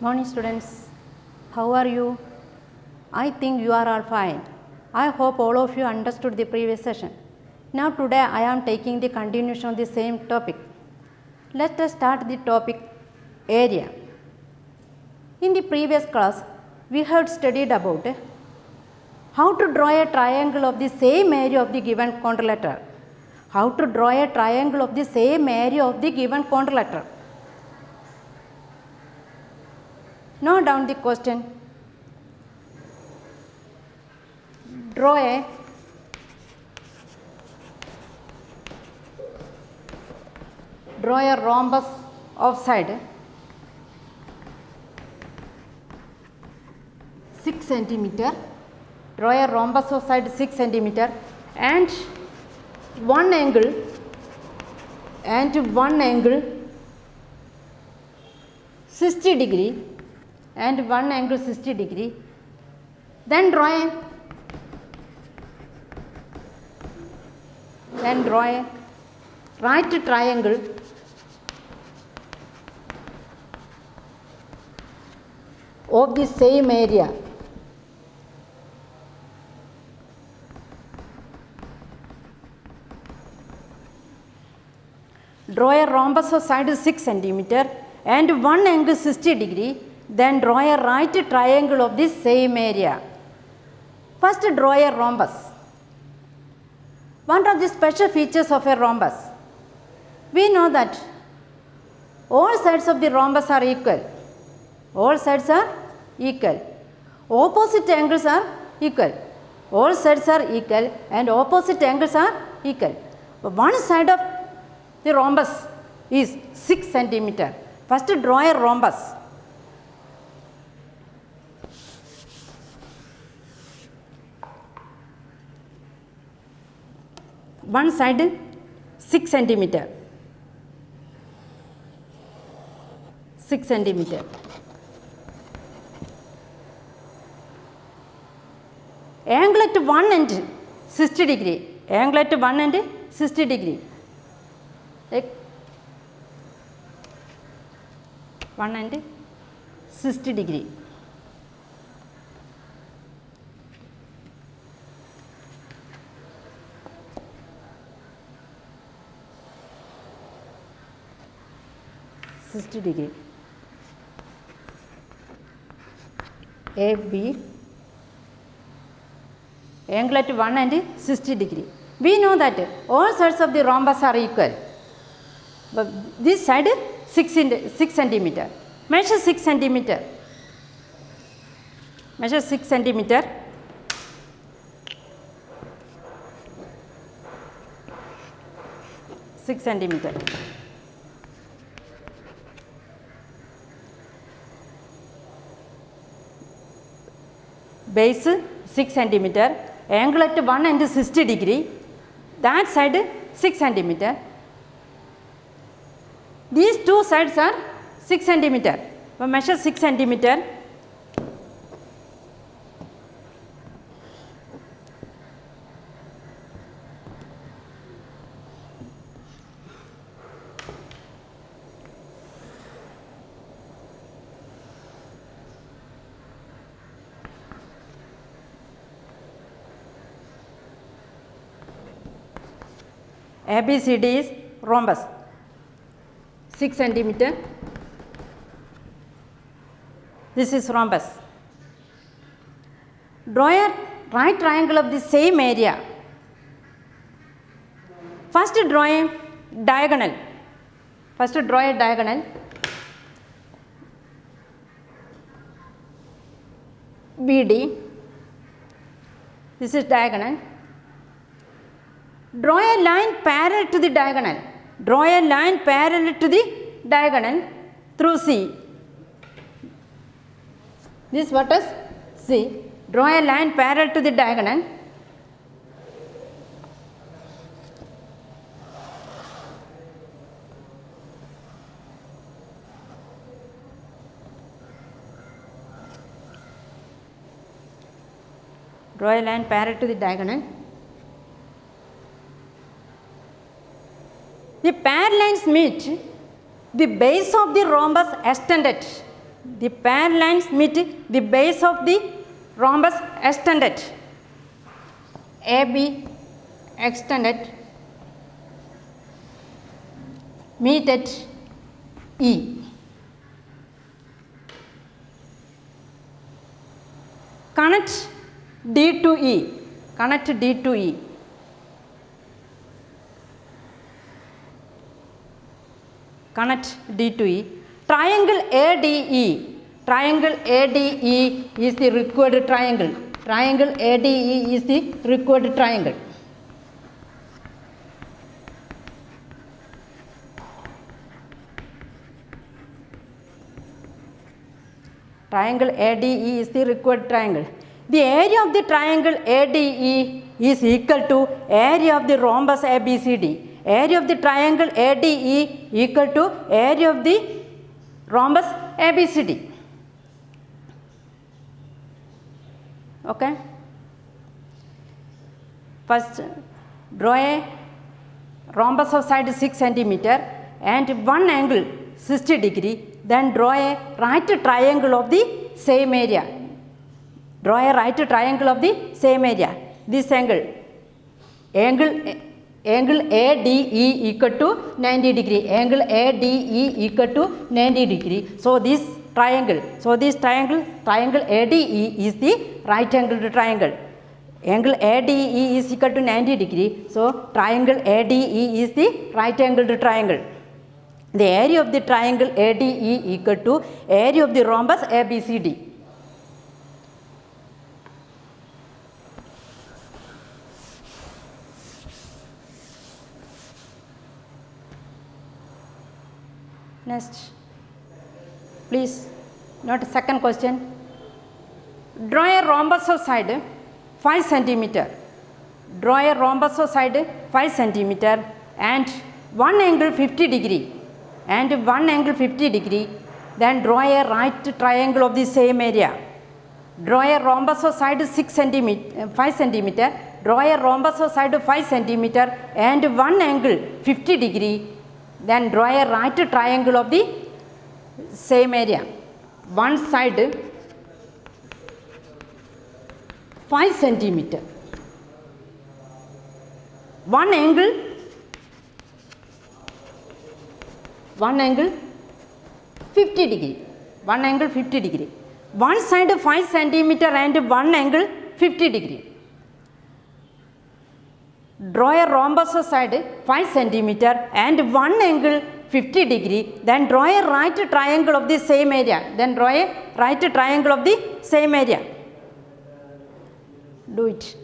Morning students, how are you? I think you are all fine. I hope all of you understood the previous session. Now today I am taking the continuation of the same topic. Let us start the topic area. In the previous class we had studied about how to draw a triangle of the same area of the given quadrilateral. How to draw a triangle of the same area of the given quadrilateral. Note down the question. Draw a rhombus of side 6 centimeter. Draw a rhombus of side 6 centimeter and one angle 60 degree and one angle 60 degree. Then draw a right triangle of the same area. Draw a rhombus of side 6 centimeter and one angle 60 degree. Then draw a right triangle of the same area. First draw a rhombus. One of the special features of a rhombus, we know that all sides of the rhombus are equal. All sides are equal. Opposite angles are equal. All sides are equal and opposite angles are equal. One side of the rhombus is 6 centimeter. First draw a rhombus. One side 6 centimeter. 6 centimeter. Angle at one end 60 degree. Angle at one end 60 degree. One end 60 degree. Degree. A, B, angle at 1 and 60 degree. We know that all sides of the rhombus are equal. But this side 6 centimeter. Measure 6 centimeter. Measure 6 centimeter. Base 6 centimeter, angle at 1 and 60 degree, that side 6 centimeter. These two sides are 6 centimeter. We measure 6 centimeter. ABCD is rhombus 6 centimeter. This is rhombus. Draw a right triangle of the same area. First draw a diagonal. BD. This is diagonal. Draw a line parallel to the diagonal. Through C. This vertex C. Draw a line parallel to the diagonal. Draw a line parallel to the diagonal. The pair lines meet, the base of the rhombus extended. The pair lines meet the base of the rhombus extended. AB extended meet at E. Connect D to E. Connect D to E. Connect D to E. Triangle ADE. Triangle ADE is the required triangle. Triangle ADE is the required triangle. Triangle ADE is the required triangle. The area of the triangle ADE is equal to area of the rhombus ABCD. Area of the triangle ADE equal to area of the rhombus ABCD. Okay. First, draw a rhombus of side 6 centimeter and one angle 60 degree. Then draw a right triangle of the same area. Draw a right triangle of the same area. This angle ADE equal to 90 degree. Angle ADE equal to 90 degree. So this triangle ADE is the right angled triangle. Angle ADE is equal to 90 degree. So triangle ADE is the right angled triangle. The area of the triangle ADE equal to area of the rhombus ABCD. Next, please note the second question. Draw a rhombus of side 5 centimeter. Draw a rhombus of side 5 centimeter and one angle 50 degree. And one angle 50 degree. Then draw a right triangle of the same area. Draw a rhombus of side 5 centimeter. Draw a rhombus of side 5 centimeter and one angle 50 degree. Then draw a right triangle of the same area. One side 5 centimeter. One angle 50 degree. One angle 50 degree. One side 5 centimeter and one angle 50 degree. Draw a rhombus of side 5 centimeter and one angle 50 degree. Then draw a right triangle of the same area. Then draw a right triangle of the same area. Do it.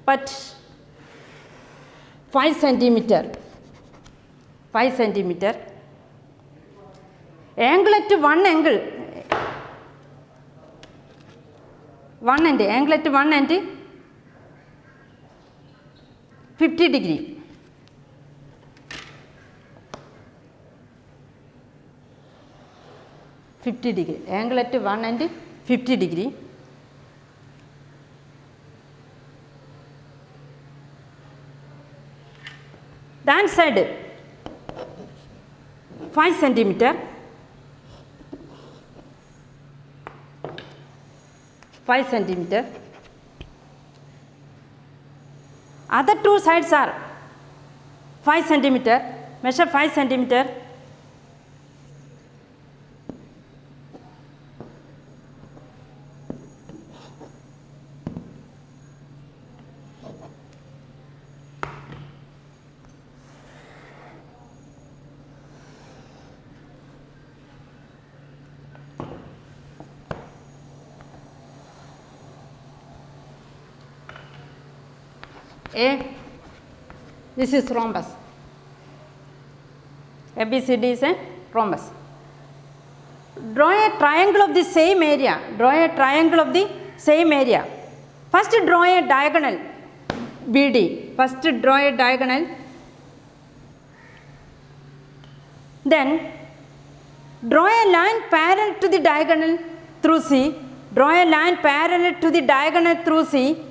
But 5 centimeter. Angle at one angle. Angle at 1 and 50 degree. Angle at 1 and 50 degree. That side 5 centimeter. 5 centimeter. Other two sides are 5 centimeter. Measure 5 centimeter. This is rhombus. ABCD is a rhombus. Draw a triangle of the same area. First draw a diagonal BD. Then draw a line parallel to the diagonal through C.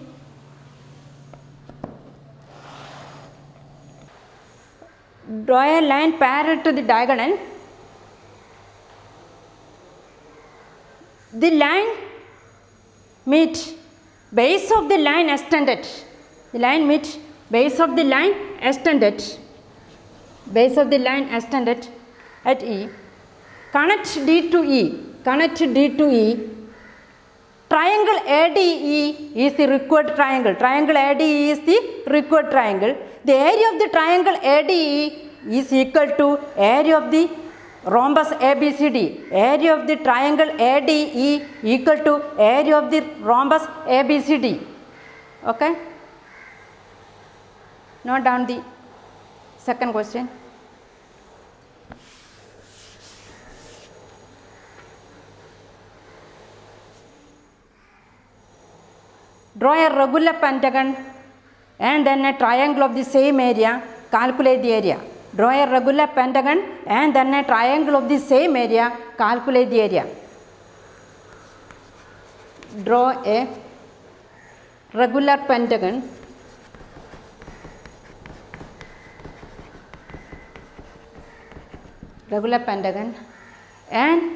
Draw a line parallel to the diagonal. The line meet base of the line extended. The line meet base of the line extended. Base of the line extended at E. Connect D to E. Connect D to E. Triangle ADE is the required triangle. Triangle ADE is the required triangle. The area of the triangle ADE is equal to area of the rhombus ABCD. Area of the triangle ADE equal to area of the rhombus ABCD. Okay? Note down the second question. Draw a regular pentagon and then a triangle of the same area. Calculate the area. Draw a regular pentagon and then a triangle of the same area. Calculate the area. Draw a regular pentagon and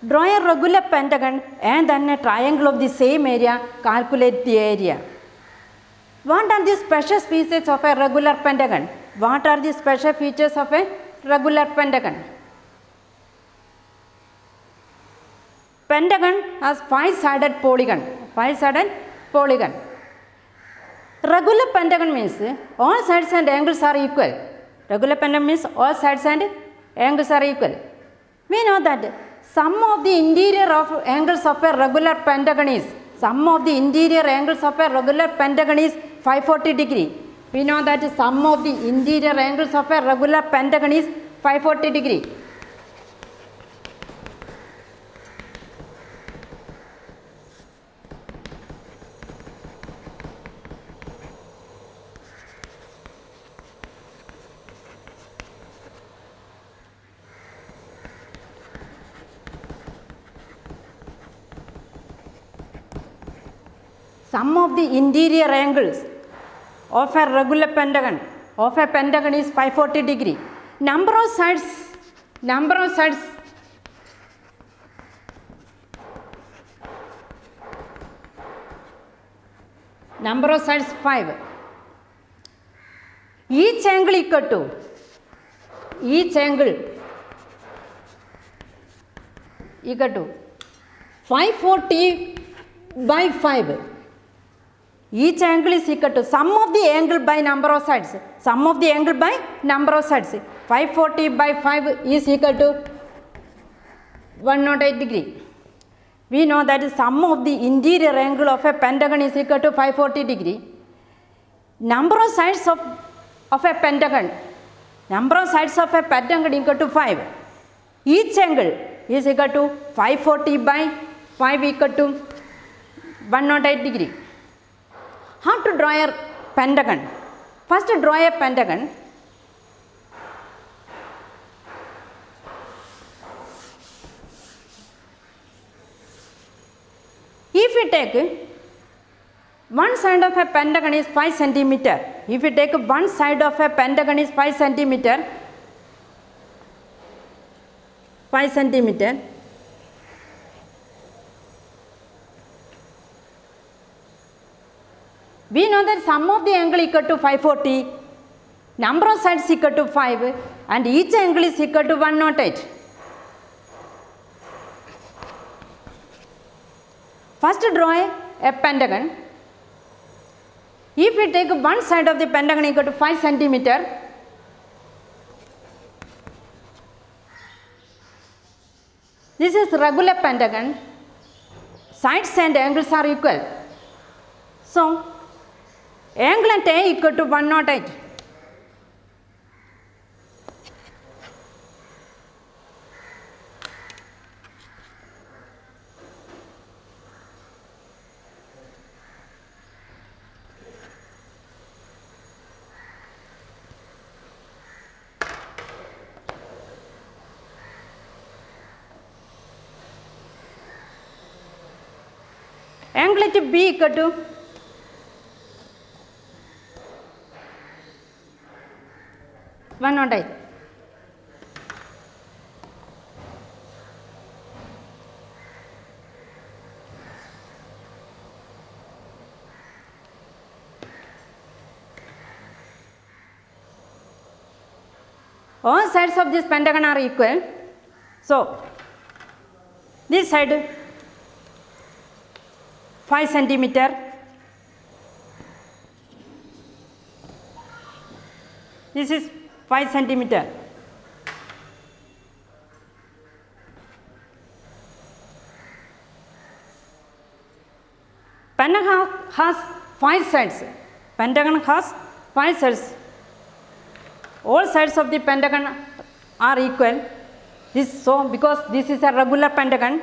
draw a regular pentagon and then a triangle of the same area. Calculate the area. What are the special features of a regular pentagon? What are the special features of a regular pentagon? Pentagon has five-sided polygon. Five-sided polygon. Regular pentagon means all sides and angles are equal. Regular pentagon means all sides and angles are equal. We know that sum of the interior of angles of a regular pentagon is 540 degree. We know that sum of the interior angles of a regular pentagon is 540 degree. Sum of the interior angles of a regular pentagon is 540 degree. Number of sides 5. Each angle equal to 540 by 5. Each angle is equal to sum of the angle by number of sides. 540 by 5 is equal to 108 degree. We know that the sum of the interior angle of a pentagon is equal to 540 degree. Number of sides of a pentagon equal to 5. Each angle is equal to 540 by 5 equal to 108 degree. How to draw a pentagon? First, draw a pentagon. If we take one side of a pentagon is 5 centimeter. If we take one side of a pentagon is 5 centimeter. We know that sum of the angle equal to 540, number of sides equal to 5 and each angle is equal to 108. First draw a pentagon. If we take one side of the pentagon equal to 5 centimeter, this is regular pentagon, sides and angles are equal. So, angle at A equal to 108. Anglet B equal to one not I. All sides of this pentagon are equal. So, this side 5 centimeter, this is 5 centimeter. Pentagon has 5 sides. Pentagon has 5 sides. All sides of the pentagon are equal. This so because this is a regular pentagon.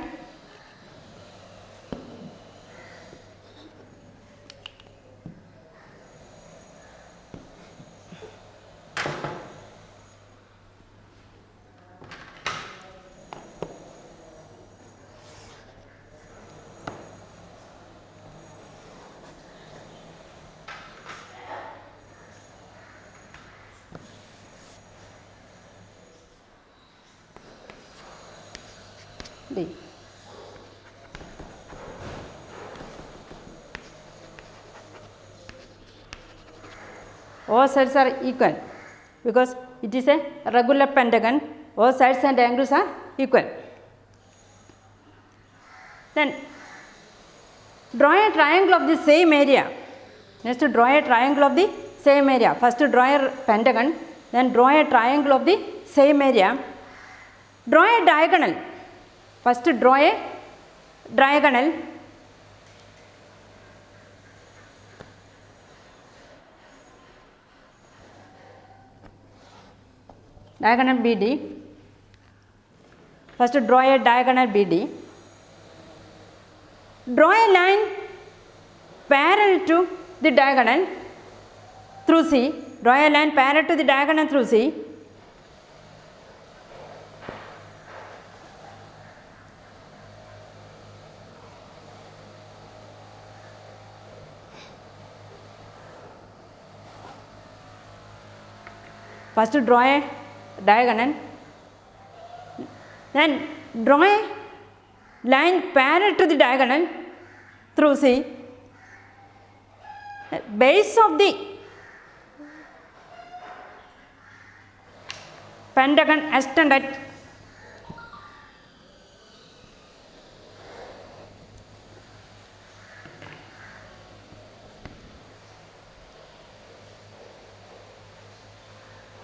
D. All sides are equal because it is a regular pentagon. All sides and angles are equal. Then draw a triangle of the same area. Next, draw a triangle of the same area. First, draw a pentagon, then draw a triangle of the same area. Draw a diagonal. First, draw a diagonal. Diagonal BD. First, draw a diagonal BD. Draw a line parallel to the diagonal through C. Draw a line parallel to the diagonal through C. First, draw a diagonal, then draw a line parallel to the diagonal through C. Base of the pentagon extended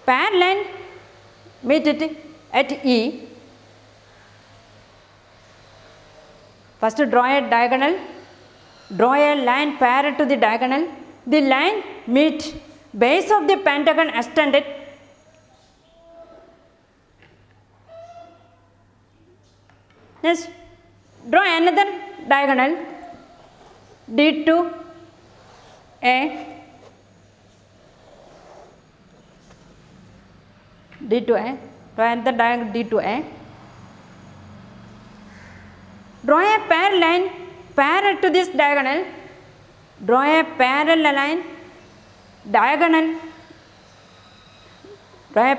parallel meet it at E. First, draw a diagonal, draw a line parallel to the diagonal. The line meet base of the pentagon extended. Next, draw another diagonal D2A. D2A, draw the diagonal D2A. Draw a parallel line parallel to this diagonal. Draw a parallel line diagonal. Draw a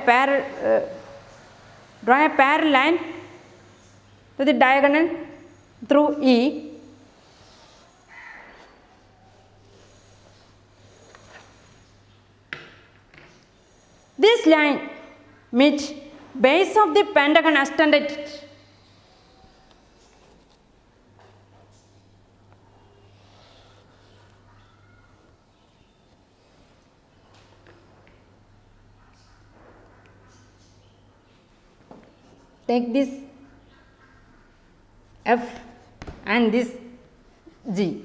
parallel line to the diagonal through E. This line meets base of the pentagon extended. Take this F and this G.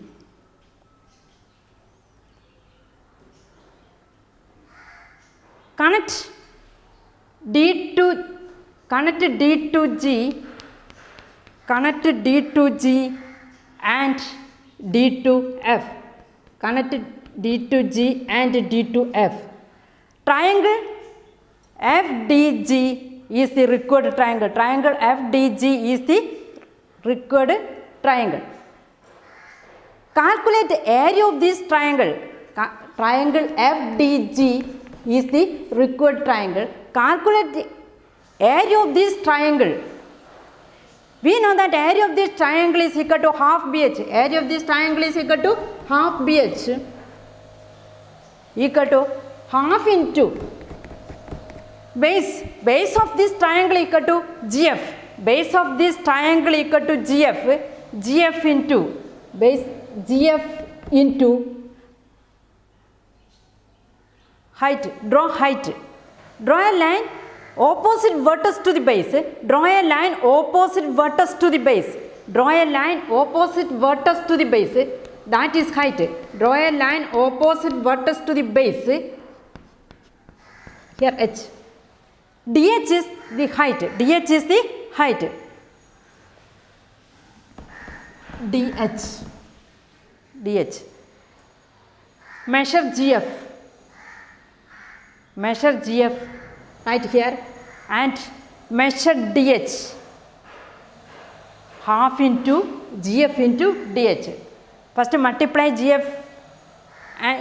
Connect D to G, connect D to G and D to F. Connect D to G and D to F. Triangle FDG is the required triangle. Triangle FDG is the required triangle. Calculate the area of this triangle. Triangle FDG is the required triangle. Calculate the area of this triangle. We know that area of this triangle is equal to half BH. Area of this triangle is equal to half BH, equal to half into base. Base of this triangle equal to GF. Base of this triangle equal to GF. GF into base, GF into height. Draw height. Draw a line opposite vertex to the base. Draw a line opposite vertex to the base. Draw a line opposite vertex to the base. That is height. Draw a line opposite vertex to the base. Here H. DH is the height. DH is the height. DH. DH. Measure GF. Measure GF right here and measure DH. Half into GF into DH. First multiply GF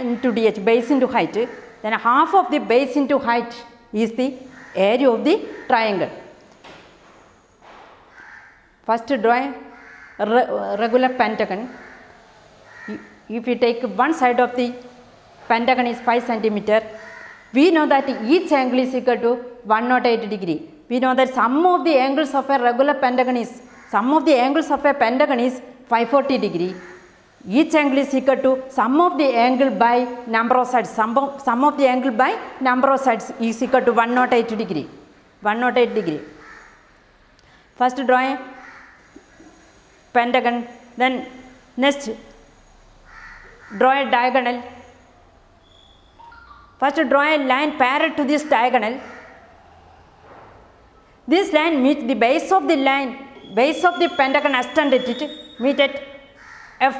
into DH, base into height. Then half of the base into height is the area of the triangle. First draw a regular pentagon. If you take one side of the pentagon is 5 centimeter, we know that each angle is equal to 108 degree. We know that sum of the angles of a regular pentagon is 540 degree. Each angle is equal to sum of the angle by number of sides. Sum of the angle by number of sides is equal to 108 degree. 108 degree. First draw a pentagon. Then next draw a diagonal. First draw a line parallel to this diagonal. This line meets the base of the line, base of the pentagon extended it, meet at F.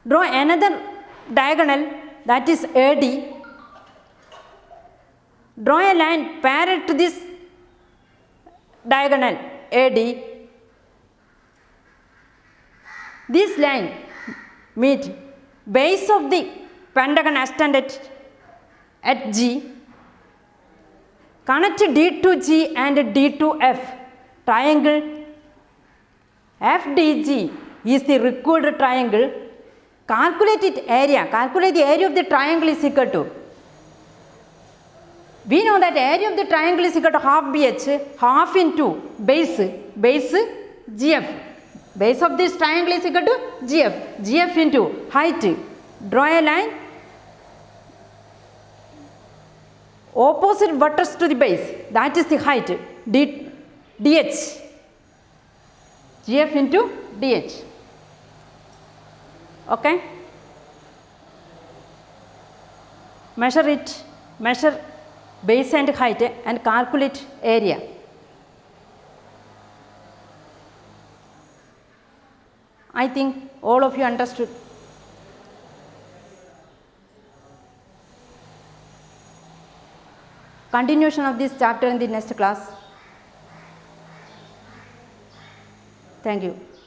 Draw another diagonal, that is AD. Draw a line parallel to this diagonal AD. This line meet base of the pentagon extended at G. Connect D to G and D to F. Triangle FDG is the required triangle. Calculate its area. Calculate the area of the triangle is equal to. We know that area of the triangle is equal to half BH, half into base GF. Base of this triangle is equal to GF. GF into height. Draw a line opposite vertex to the base. That is the height. DH. GF into DH. Okay. Measure it. Measure base and height and calculate area. I think all of you understood. Continuation of this chapter in the next class. Thank you.